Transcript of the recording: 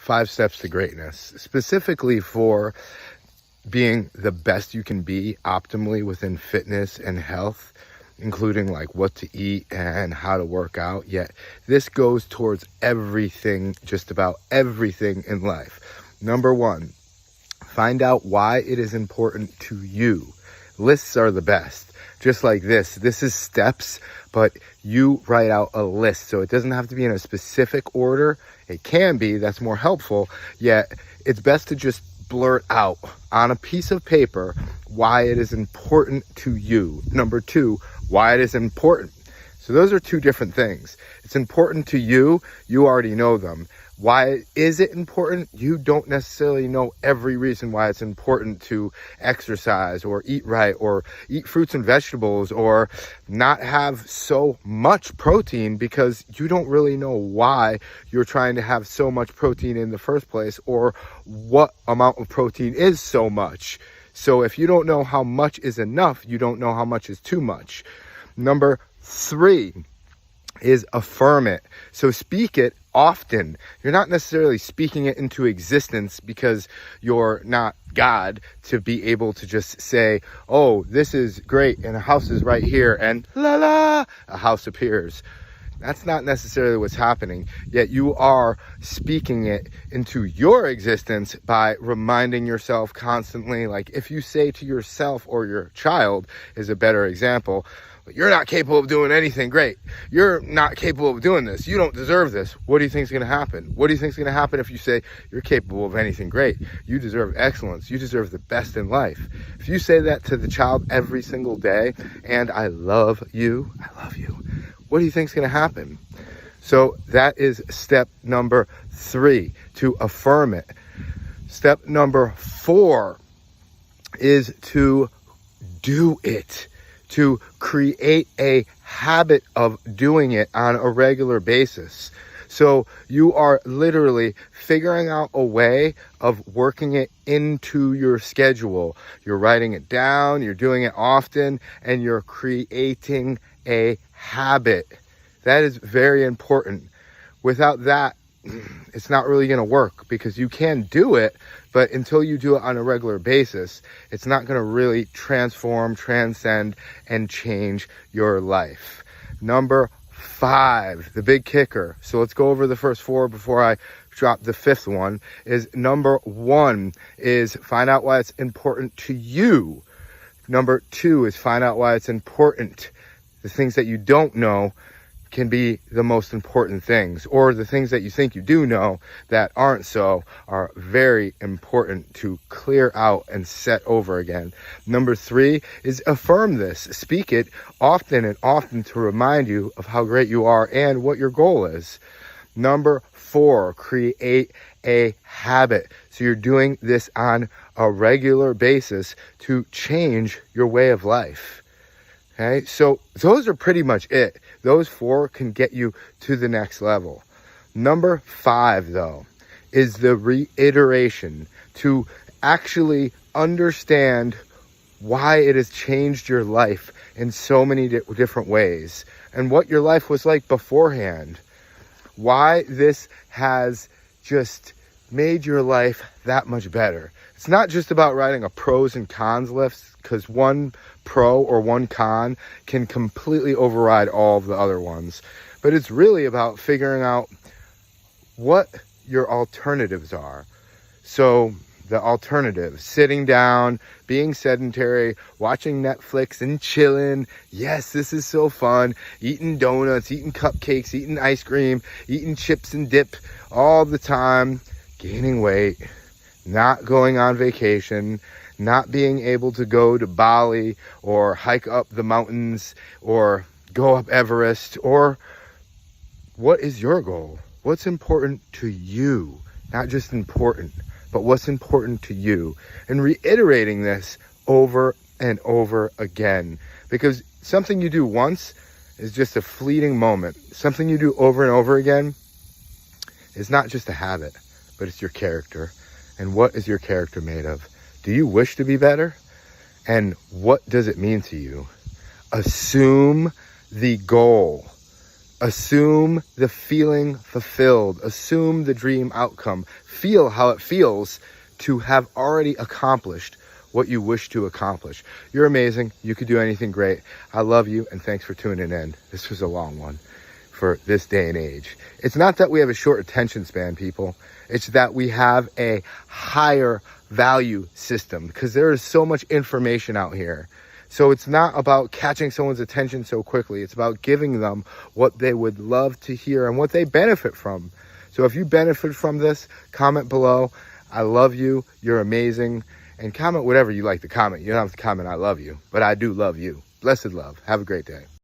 5 Steps to Greatness, specifically for being the best you can be optimally within fitness and health, including like what to eat and how to work out. Yet this goes towards everything, just about everything in life. Number 1, find out why it is important to you. Lists are the best. Just like this is steps, but you write out a list. So it doesn't have to be in a specific order. It can be, that's more helpful. Yet it's best to just blurt out on a piece of paper why it is important to you. Number 2, why it is important. So those are 2 different things. It's important to you. You already know them. Why is it important? You don't necessarily know every reason why it's important to exercise or eat right or eat fruits and vegetables or not have so much protein, because you don't really know why you're trying to have so much protein in the first place or what amount of protein is so much. So if you don't know how much is enough, you don't know how much is too much. Number 3 is affirm it. So speak it often. You're not necessarily speaking it into existence because you're not God to be able to just say, oh, this is great and a house is right here and la la, a house appears. That's not necessarily what's happening. Yet you are speaking it into your existence by reminding yourself constantly. Like if you say to yourself, or your child is a better example, you're not capable of doing anything great. You're not capable of doing this. You don't deserve this. What do you think is going to happen? What do you think is going to happen if you say you're capable of anything great? You deserve excellence. You deserve the best in life. If you say that to the child every single day, and I love you, what do you think is going to happen? So that is step number 3, to affirm it. Step number 4 is to do it. To create a habit of doing it on a regular basis. So you are literally figuring out a way of working it into your schedule. You're writing it down, you're doing it often, and you're creating a habit. That is very important. Without that, it's not really going to work, because you can do it, but until you do it on a regular basis, it's not going to really transform, transcend, and change your life. Number 5, the big kicker. So let's go over the first 4 before I drop the 5th one. Is number 1 is find out why it's important to you. Number 2 is find out why it's important. The things that you don't know can be the most important things, or the things that you think you do know that aren't so are very important to clear out and set over again. Number 3 is affirm this. Speak it often and often to remind you of how great you are and what your goal is. Number 4, create a habit. So you're doing this on a regular basis to change your way of life. Okay, so those are pretty much it. Those 4 can get you to the next level. Number 5, though, is the reiteration, to actually understand why it has changed your life in so many different ways, and what your life was like beforehand. Why this has just made your life that much better. It's not just about writing a pros and cons list, because one pro or one con can completely override all of the other ones. But it's really about figuring out what your alternatives are. So the alternatives, sitting down, being sedentary, watching Netflix and chilling. Yes, this is so fun. Eating donuts, eating cupcakes, eating ice cream, eating chips and dip all the time, gaining weight, not going on vacation, not being able to go to Bali or hike up the mountains or go up Everest. Or what is your goal? What's important to you? Not just important, but what's important to you? And reiterating this over and over again, because something you do once is just a fleeting moment. Something you do over and over again is not just a habit, but it's your character. And what is your character made of? Do you wish to be better? And what does it mean to you? Assume the goal. Assume the feeling fulfilled. Assume the dream outcome. Feel how it feels to have already accomplished what you wish to accomplish. You're amazing. You could do anything great. I love you, and thanks for tuning in. This was a long one for this day and age. It's not that we have a short attention span, people. It's that we have a higher value system because there is so much information out here. So it's not about catching someone's attention so quickly. It's about giving them what they would love to hear and what they benefit from. So if you benefit from this, comment below. I love you. You're amazing. And comment whatever you like to comment. You don't have to comment I love you, but I do love you. Blessed love. Have a great day.